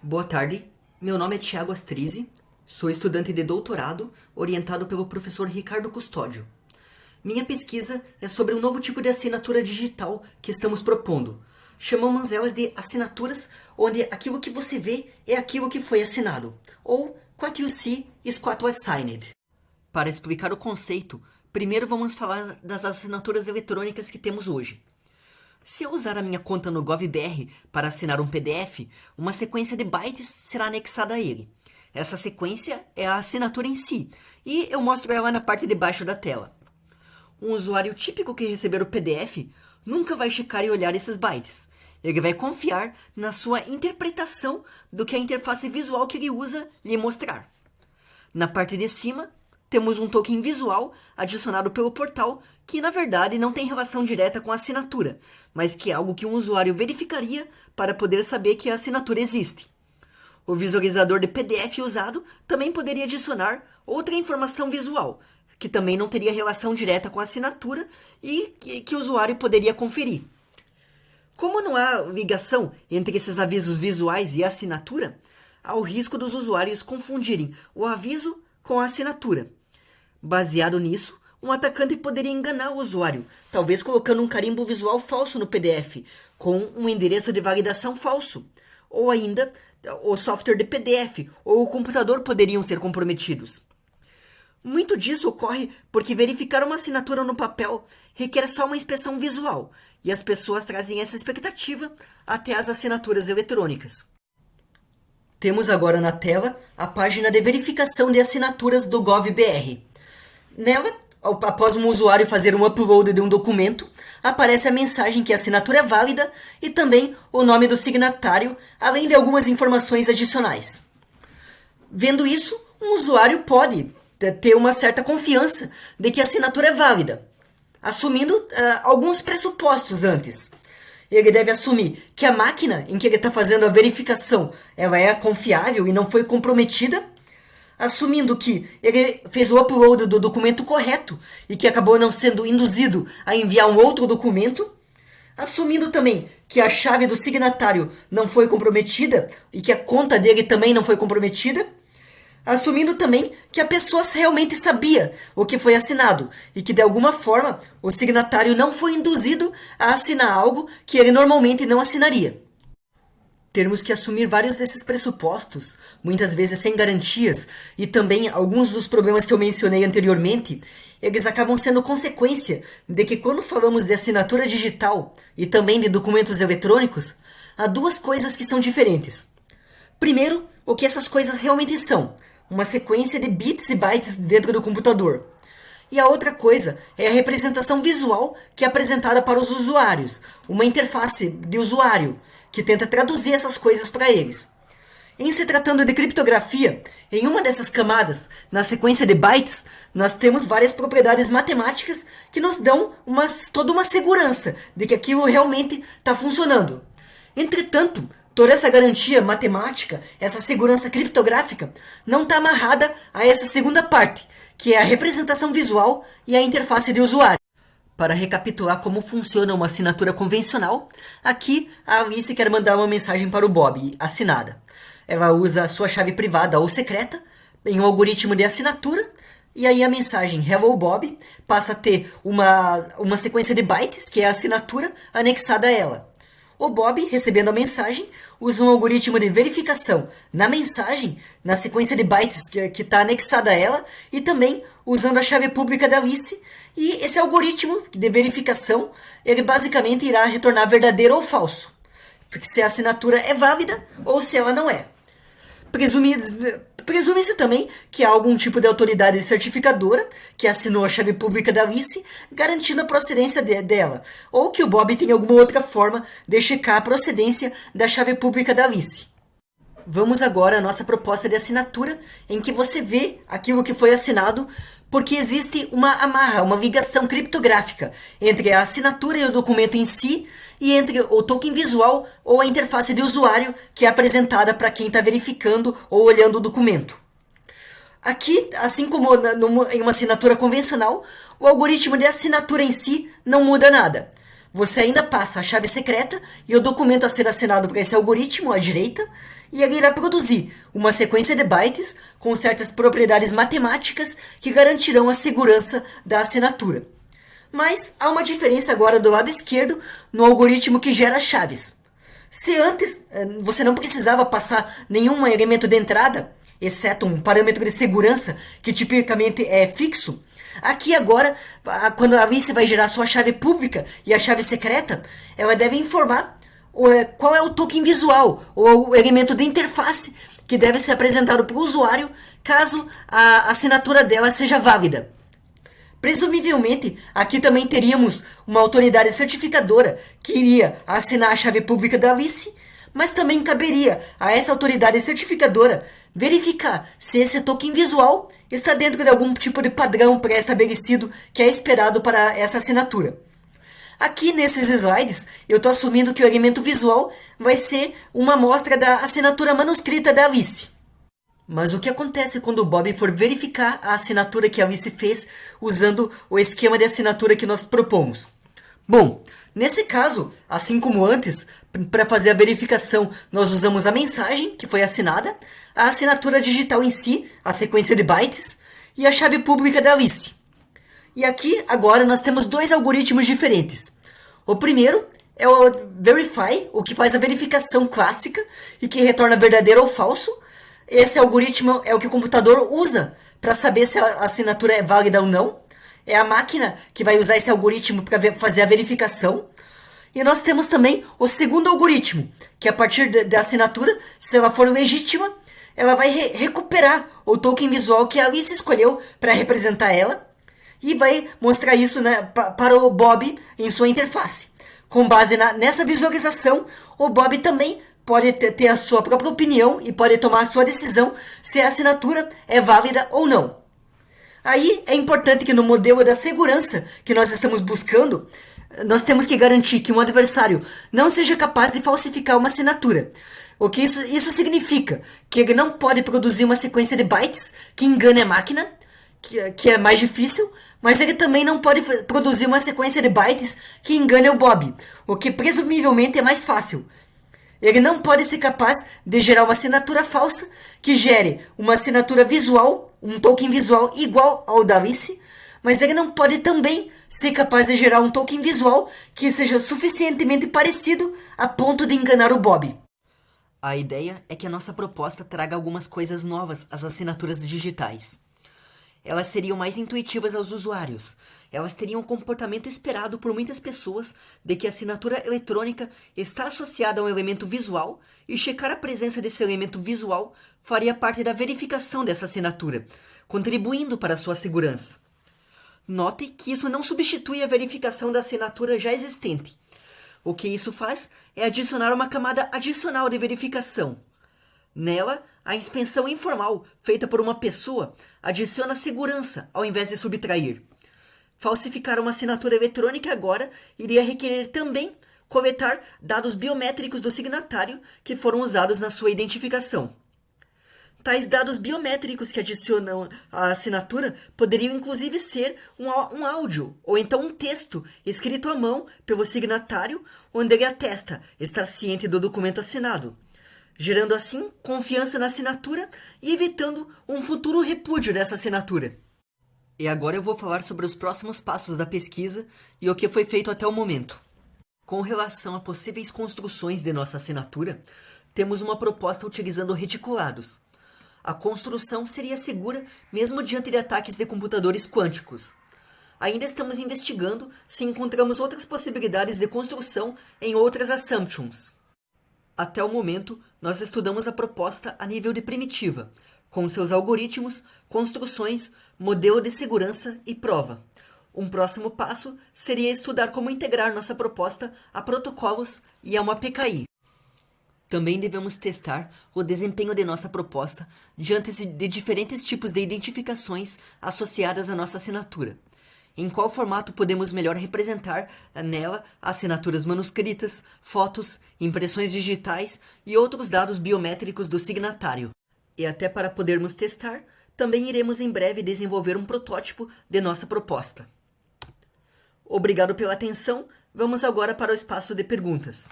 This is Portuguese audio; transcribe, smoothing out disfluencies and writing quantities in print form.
Boa tarde, meu nome é Thiago Astrizzi, sou estudante de doutorado orientado pelo professor Ricardo Custódio. Minha pesquisa é sobre um novo tipo de assinatura digital que estamos propondo. Chamamos elas de assinaturas onde aquilo que você vê é aquilo que foi assinado, ou what you see is what was signed. Para explicar o conceito, primeiro vamos falar das assinaturas eletrônicas que temos hoje. Se eu usar a minha conta no GovBR para assinar um PDF, uma sequência de bytes será anexada a ele. Essa sequência é a assinatura em si, e eu mostro ela na parte de baixo da tela. Um usuário típico que receber o PDF nunca vai checar e olhar esses bytes. Ele vai confiar na sua interpretação do que a interface visual que ele usa lhe mostrar. Na parte de cima, temos um token visual adicionado pelo portal que, na verdade, não tem relação direta com a assinatura, mas que é algo que um usuário verificaria para poder saber que a assinatura existe. O visualizador de PDF usado também poderia adicionar outra informação visual, que também não teria relação direta com a assinatura e que o usuário poderia conferir. Como não há ligação entre esses avisos visuais e a assinatura, há o risco dos usuários confundirem o aviso com a assinatura. Baseado nisso, um atacante poderia enganar o usuário, talvez colocando um carimbo visual falso no PDF, com um endereço de validação falso. Ou ainda, o software de PDF ou o computador poderiam ser comprometidos. Muito disso ocorre porque verificar uma assinatura no papel requer só uma inspeção visual, e as pessoas trazem essa expectativa até as assinaturas eletrônicas. Temos agora na tela a página de verificação de assinaturas do GovBR. Nela, após um usuário fazer um upload de um documento, aparece a mensagem que a assinatura é válida e também o nome do signatário, além de algumas informações adicionais. Vendo isso, um usuário pode ter uma certa confiança de que a assinatura é válida, assumindo alguns pressupostos antes. Ele deve assumir que a máquina em que ele está fazendo a verificação ela é confiável e não foi comprometida, assumindo que ele fez o upload do documento correto e que acabou não sendo induzido a enviar um outro documento, assumindo também que a chave do signatário não foi comprometida e que a conta dele também não foi comprometida, assumindo também que a pessoa realmente sabia o que foi assinado e que de alguma forma o signatário não foi induzido a assinar algo que ele normalmente não assinaria. Termos que assumir vários desses pressupostos, muitas vezes sem garantias, e também alguns dos problemas que eu mencionei anteriormente, eles acabam sendo consequência de que quando falamos de assinatura digital e também de documentos eletrônicos, há duas coisas que são diferentes. Primeiro, o que essas coisas realmente são, uma sequência de bits e bytes dentro do computador. E a outra coisa é a representação visual que é apresentada para os usuários, uma interface de usuário, que tenta traduzir essas coisas para eles. Em se tratando de criptografia, em uma dessas camadas, na sequência de bytes, nós temos várias propriedades matemáticas que nos dão toda uma segurança de que aquilo realmente está funcionando. Entretanto, toda essa garantia matemática, essa segurança criptográfica, não está amarrada a essa segunda parte, que é a representação visual e a interface de usuário. Para recapitular como funciona uma assinatura convencional, aqui a Alice quer mandar uma mensagem para o Bob, assinada. Ela usa a sua chave privada ou secreta em um algoritmo de assinatura, e aí a mensagem Hello Bob passa a ter uma sequência de bytes, que é a assinatura, anexada a ela. O Bob, recebendo a mensagem, usa um algoritmo de verificação na mensagem, na sequência de bytes que está anexada a ela, e também usando a chave pública da Alice, e esse algoritmo de verificação, ele basicamente irá retornar verdadeiro ou falso, se a assinatura é válida ou se ela não é. Presume-se também que há algum tipo de autoridade certificadora que assinou a chave pública da Alice, garantindo a procedência dela, ou que o Bob tem alguma outra forma de checar a procedência da chave pública da Alice. Vamos agora à nossa proposta de assinatura, em que você vê aquilo que foi assinado, porque existe uma amarra, uma ligação criptográfica entre a assinatura e o documento em si, e entre o token visual ou a interface de usuário que é apresentada para quem está verificando ou olhando o documento. Aqui, assim como em uma assinatura convencional, o algoritmo de assinatura em si não muda nada. você ainda passa a chave secreta e o documento a ser assinado por esse algoritmo à direita, e ele irá produzir uma sequência de bytes com certas propriedades matemáticas que garantirão a segurança da assinatura. Mas há uma diferença agora do lado esquerdo no algoritmo que gera chaves. Se antes você não precisava passar nenhum elemento de entrada, exceto um parâmetro de segurança que tipicamente é fixo, aqui agora, quando a Alice vai gerar sua chave pública e a chave secreta, ela deve informar qual é o token visual ou o elemento de interface que deve ser apresentado para o usuário caso a assinatura dela seja válida. Presumivelmente, aqui também teríamos uma autoridade certificadora que iria assinar a chave pública da Alice, mas também caberia a essa autoridade certificadora verificar se esse token visual está dentro de algum tipo de padrão pré-estabelecido que é esperado para essa assinatura. Aqui nesses slides, eu estou assumindo que o elemento visual vai ser uma amostra da assinatura manuscrita da Alice. Mas o que acontece quando o Bob for verificar a assinatura que a Alice fez usando o esquema de assinatura que nós propomos? Bom, nesse caso, assim como antes, para fazer a verificação nós usamos a mensagem que foi assinada, a assinatura digital em si, a sequência de bytes, e a chave pública da Alice. E aqui, agora, nós temos dois algoritmos diferentes. O primeiro é o Verify, o que faz a verificação clássica e que retorna verdadeiro ou falso. Esse algoritmo é o que o computador usa para saber se a assinatura é válida ou não. É a máquina que vai usar esse algoritmo para fazer a verificação. E nós temos também o segundo algoritmo, que a partir da assinatura, se ela for legítima, ela vai recuperar o token visual que a Alice escolheu para representar ela e vai mostrar isso, né, para o Bob em sua interface. Com base nessa visualização, o Bob também pode ter a sua própria opinião e pode tomar a sua decisão se a assinatura é válida ou não. Aí é importante que no modelo da segurança que nós estamos buscando, nós temos que garantir que um adversário não seja capaz de falsificar uma assinatura. O que isso significa? Que ele não pode produzir uma sequência de bytes que engane a máquina, que é mais difícil, mas ele também não pode produzir uma sequência de bytes que engane o Bob, o que presumivelmente é mais fácil. Ele não pode ser capaz de gerar uma assinatura falsa que gere uma assinatura visual, um token visual igual ao da Alice, mas ele não pode também ser capaz de gerar um token visual que seja suficientemente parecido a ponto de enganar o Bob. A ideia é que a nossa proposta traga algumas coisas novas às assinaturas digitais. Elas seriam mais intuitivas aos usuários. Elas teriam o comportamento esperado por muitas pessoas de que a assinatura eletrônica está associada a um elemento visual e checar a presença desse elemento visual faria parte da verificação dessa assinatura, contribuindo para a sua segurança. Note que isso não substitui a verificação da assinatura já existente. O que isso faz é adicionar uma camada adicional de verificação. Nela, a inspeção informal, feita por uma pessoa, adiciona segurança ao invés de subtrair. Falsificar uma assinatura eletrônica agora iria requerer também coletar dados biométricos do signatário que foram usados na sua identificação. Tais dados biométricos que adicionam à assinatura poderiam inclusive ser um áudio ou então um texto escrito à mão pelo signatário, onde ele atesta estar ciente do documento assinado, gerando assim confiança na assinatura e evitando um futuro repúdio dessa assinatura. E agora eu vou falar sobre os próximos passos da pesquisa e o que foi feito até o momento. Com relação a possíveis construções de nossa assinatura, temos uma proposta utilizando reticulados. A construção seria segura mesmo diante de ataques de computadores quânticos. Ainda estamos investigando se encontramos outras possibilidades de construção em outras assumptions. Até o momento, nós estudamos a proposta a nível de primitiva, com seus algoritmos, construções, modelo de segurança e prova. Um próximo passo seria estudar como integrar nossa proposta a protocolos e a uma PKI. Também devemos testar o desempenho de nossa proposta diante de diferentes tipos de identificações associadas à nossa assinatura. Em qual formato podemos melhor representar nela assinaturas manuscritas, fotos, impressões digitais e outros dados biométricos do signatário. E até para podermos testar, também iremos em breve desenvolver um protótipo de nossa proposta. Obrigado pela atenção, Vamos agora para o espaço de perguntas.